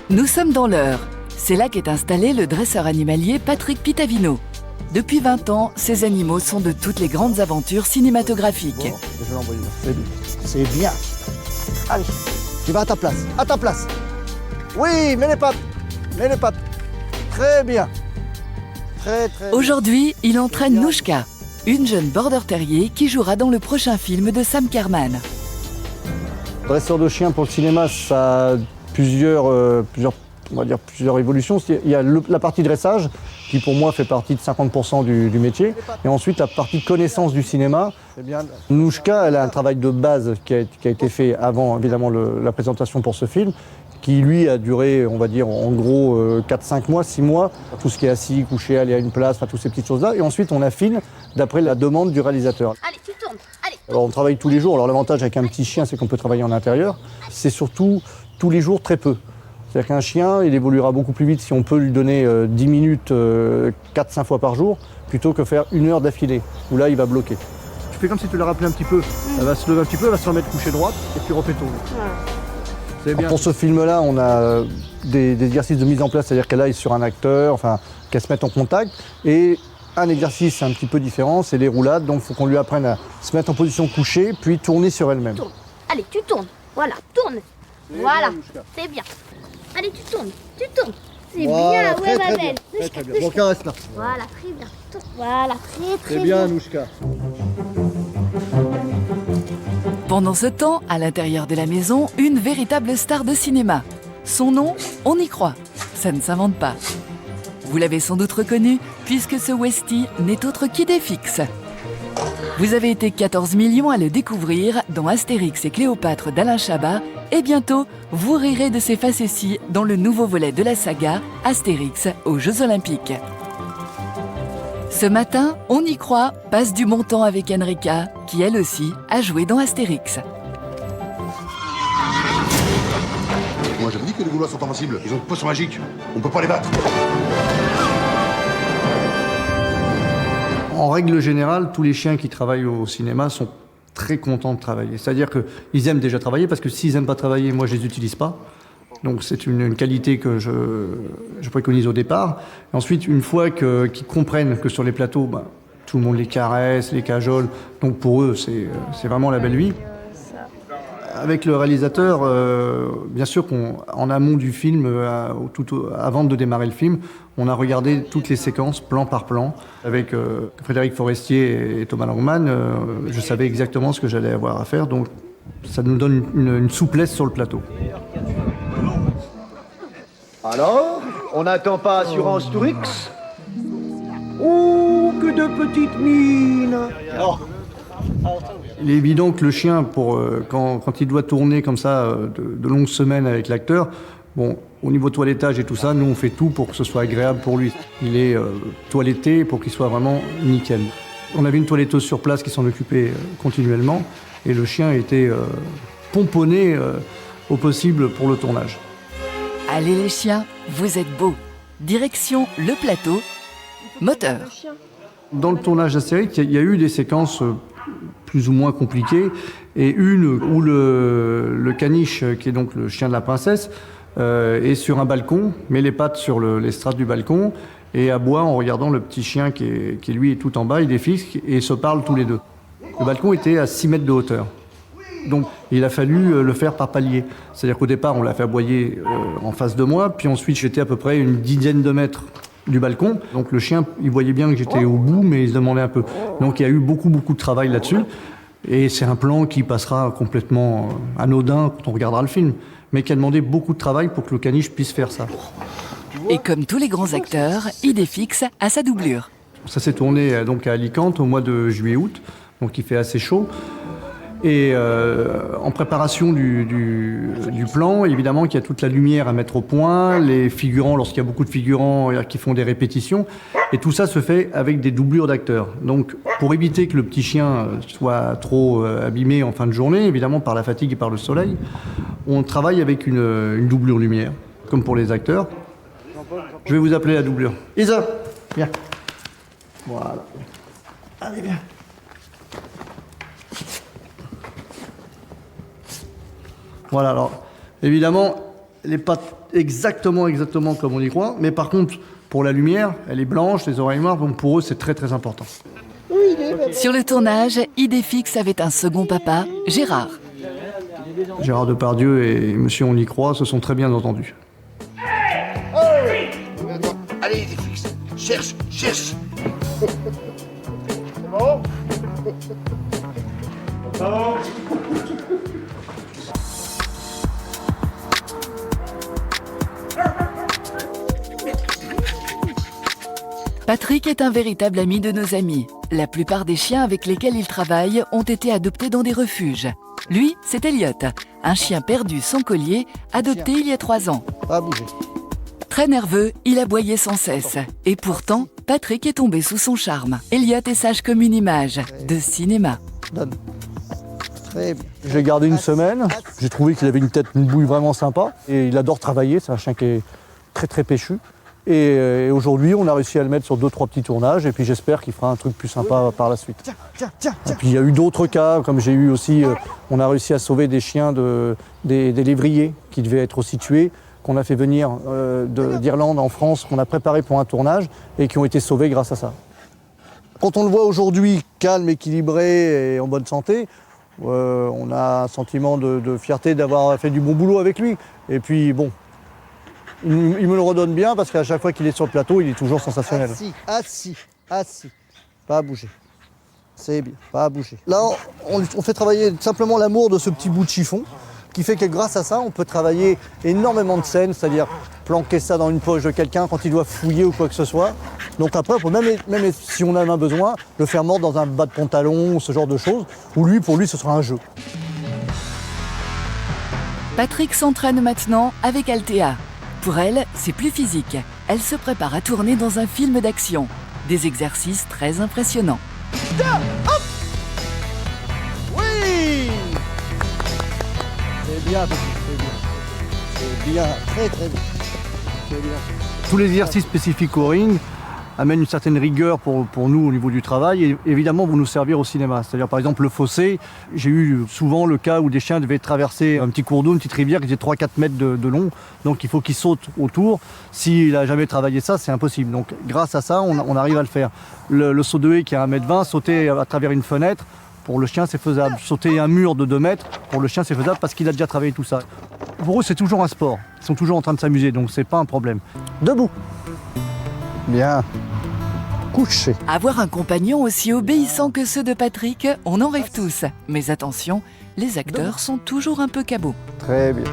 Nous sommes dans l'Eure. C'est là qu'est installé le dresseur animalier Patrick Pitavino. Depuis 20 ans, ces animaux sont de toutes les grandes aventures cinématographiques. Bon, je vais l'envoyer là. C'est bien. Allez, tu vas à ta place. À ta place. Oui, mets les pattes. Mets les pattes. Très bien. Très bien. Aujourd'hui, il entraîne Nouchka, une jeune border terrier qui jouera dans le prochain film de Sam Kerman. Dresseur de chien pour le cinéma, ça a plusieurs évolutions. Il y a la partie dressage, qui pour moi fait partie de 50% du métier. Et ensuite, la partie connaissance du cinéma. Nouchka, elle a un travail de base qui a été fait avant, évidemment, la présentation pour ce film, qui lui a duré, on va dire, en gros 4-5 mois, 6 mois. Tout ce qui est assis, couché, aller à une place, toutes ces petites choses-là. Et ensuite, on affine d'après la demande du réalisateur. Allez, tu tournes, allez. Alors, on travaille tous les jours. Alors, l'avantage avec un petit chien, c'est qu'on peut travailler en intérieur. C'est surtout tous les jours très peu. C'est-à-dire qu'un chien, il évoluera beaucoup plus vite si on peut lui donner 10 minutes 4-5 fois par jour, plutôt que faire 1 heure d'affilée, où là, il va bloquer. Tu fais comme si tu l'as rappelé un petit peu. Elle va se lever un petit peu, elle va se remettre couchée droite, et puis refait tourner. C'est bien. Pour ce film-là, on a des exercices de mise en place, c'est-à-dire qu'elle aille sur un acteur, enfin, qu'elle se mette en contact. Et un exercice un petit peu différent, c'est les roulades. Donc, il faut qu'on lui apprenne à se mettre en position couchée, puis tourner sur elle-même. Tourne. Allez, tu tournes. Voilà, tourne. Voilà, c'est bien. Allez, tu tournes, tu tournes. C'est Voilà, bien, ouais, ma belle. Très bien. Bon, reste là. Voilà, très bien. Tourne. Voilà, très C'est bien. bien, Nouchka. Pendant ce temps, à l'intérieur de la maison, une véritable star de cinéma. Son nom, on y croit. Ça ne s'invente pas. Vous l'avez sans doute reconnu, puisque ce Westie n'est autre qu'Idéfix. Vous avez été 14 millions à le découvrir dans Astérix et Cléopâtre d'Alain Chabat, et bientôt, vous rirez de ces facéties dans le nouveau volet de la saga Astérix aux Jeux Olympiques. Ce matin, on y croit, passe du bon temps avec Enrica, qui elle aussi a joué dans Astérix. Moi j'avais dit que les Gaulois sont invincibles, ils ont une potion magique, on peut pas les battre. En règle générale, tous les chiens qui travaillent au cinéma sont très contents de travailler. C'est-à-dire qu'ils aiment déjà travailler, parce que s'ils n'aiment pas travailler, moi je les utilise pas. Donc c'est une qualité que je préconise au départ. Et ensuite, une fois qu'ils comprennent que sur les plateaux, tout le monde les caresse, les cajole, donc pour eux, c'est vraiment la belle vie. Avec le réalisateur, bien sûr qu'en amont du film, avant de démarrer le film, on a regardé toutes les séquences, plan par plan. Avec Frédéric Forestier et Thomas Langman, je savais exactement ce que j'allais avoir à faire, donc ça nous donne une souplesse sur le plateau. Alors, on n'attend pas Assurance Tourix? Oh, que de petites mines! Il est évident que le chien, quand il doit tourner comme ça de longues semaines avec l'acteur, au niveau toilettage et tout ça, nous on fait tout pour que ce soit agréable pour lui. Il est toiletté pour qu'il soit vraiment nickel. On avait une toiletteuse sur place qui s'en occupait continuellement et le chien était pomponné au possible pour le tournage. Allez les chiens, vous êtes beaux. Direction le plateau, moteur. Dans le tournage d'Astérix, il y a eu des séquences plus ou moins compliquées, et une où le caniche, qui est donc le chien de la princesse, est sur un balcon, met les pattes sur l'estrade du balcon, et aboie en regardant le petit chien qui lui est tout en bas, il est fixe, et se parlent tous les deux. Le balcon était à 6 mètres de hauteur. Donc il a fallu le faire par palier. C'est-à-dire qu'au départ, on l'a fait aboyer en face de moi, puis ensuite j'étais à peu près une dizaine de mètres du balcon. Donc le chien, il voyait bien que j'étais au bout, mais il se demandait un peu. Donc il y a eu beaucoup de travail là-dessus. Et c'est un plan qui passera complètement anodin quand on regardera le film, mais qui a demandé beaucoup de travail pour que le caniche puisse faire ça. Et comme tous les grands acteurs, Idéfix a sa doublure. Ça s'est tourné donc à Alicante au mois de juillet-août, donc il fait assez chaud. Et en préparation du plan, évidemment qu'il y a toute la lumière à mettre au point, les figurants, lorsqu'il y a beaucoup de figurants qui font des répétitions, et tout ça se fait avec des doublures d'acteurs. Donc pour éviter que le petit chien soit trop abîmé en fin de journée, évidemment par la fatigue et par le soleil, on travaille avec une doublure lumière, comme pour les acteurs. Je vais vous appeler la doublure. Isa, viens. Voilà. Allez, viens. Voilà, alors, évidemment, Elle n'est pas exactement comme on y croit, mais par contre, pour la lumière, elle est blanche, les oreilles noires, donc pour eux, c'est très très important. Sur le tournage, Idéfix avait un second papa, Gérard. Gérard Depardieu et Monsieur On y croit se sont très bien entendus. Allez, fixe. Cherche, cherche. Patrick est un véritable ami de nos amis. La plupart des chiens avec lesquels il travaille ont été adoptés dans des refuges. Lui, c'est Elliot, un chien perdu sans collier, adopté il y a 3 ans. Pas bouger. Très nerveux, il aboyait sans cesse. Et pourtant, Patrick est tombé sous son charme. Elliot est sage comme une image de cinéma. Donne. Très bien. J'ai gardé une semaine, j'ai trouvé qu'il avait une bouille vraiment sympa. Et il adore travailler, c'est un chien qui est très très péchu. Et aujourd'hui, on a réussi à le mettre sur 2-3 petits tournages. Et puis j'espère qu'il fera un truc plus sympa par la suite. Et puis il y a eu d'autres cas, comme j'ai eu aussi, on a réussi à sauver des chiens des lévriers qui devaient être aussi tués, qu'on a fait venir d'Irlande en France, qu'on a préparé pour un tournage et qui ont été sauvés grâce à ça. Quand on le voit aujourd'hui calme, équilibré et en bonne santé, on a un sentiment de fierté d'avoir fait du bon boulot avec lui. Et puis bon, il me le redonne bien parce qu'à chaque fois qu'il est sur le plateau, il est toujours sensationnel. Assis. Pas à bouger. C'est bien, pas à bouger. Là, on fait travailler simplement l'amour de ce petit bout de chiffon, qui fait que grâce à ça, on peut travailler énormément de scènes, c'est-à-dire planquer ça dans une poche de quelqu'un quand il doit fouiller ou quoi que ce soit. Donc après, on peut même si on en a besoin, le faire mordre dans un bas de pantalon ou ce genre de choses, ou pour lui, ce sera un jeu. Patrick s'entraîne maintenant avec Althea. Pour elle, c'est plus physique. Elle se prépare à tourner dans un film d'action. Des exercices très impressionnants. Oui! C'est bien, c'est bien. C'est bien, très très bien. C'est bien. Tous les exercices spécifiques au ring amènent une certaine rigueur pour nous au niveau du travail et évidemment vont nous servir au cinéma. C'est-à-dire par exemple le fossé, j'ai eu souvent le cas où des chiens devaient traverser un petit cours d'eau, une petite rivière qui faisait 3-4 mètres de long, donc il faut qu'ils sautent autour. S'il n'a jamais travaillé ça, c'est impossible. Donc grâce à ça, on arrive à le faire. Le saut de haie qui est à 1,20 m, sauter à travers une fenêtre, pour le chien c'est faisable. Sauter un mur de 2 mètres, pour le chien c'est faisable parce qu'il a déjà travaillé tout ça. Pour eux c'est toujours un sport, ils sont toujours en train de s'amuser, donc c'est pas un problème. Debout. Bien. Couché. Avoir un compagnon aussi obéissant que ceux de Patrick, on en rêve tous. Mais attention, les acteurs sont toujours un peu cabots. Très bien.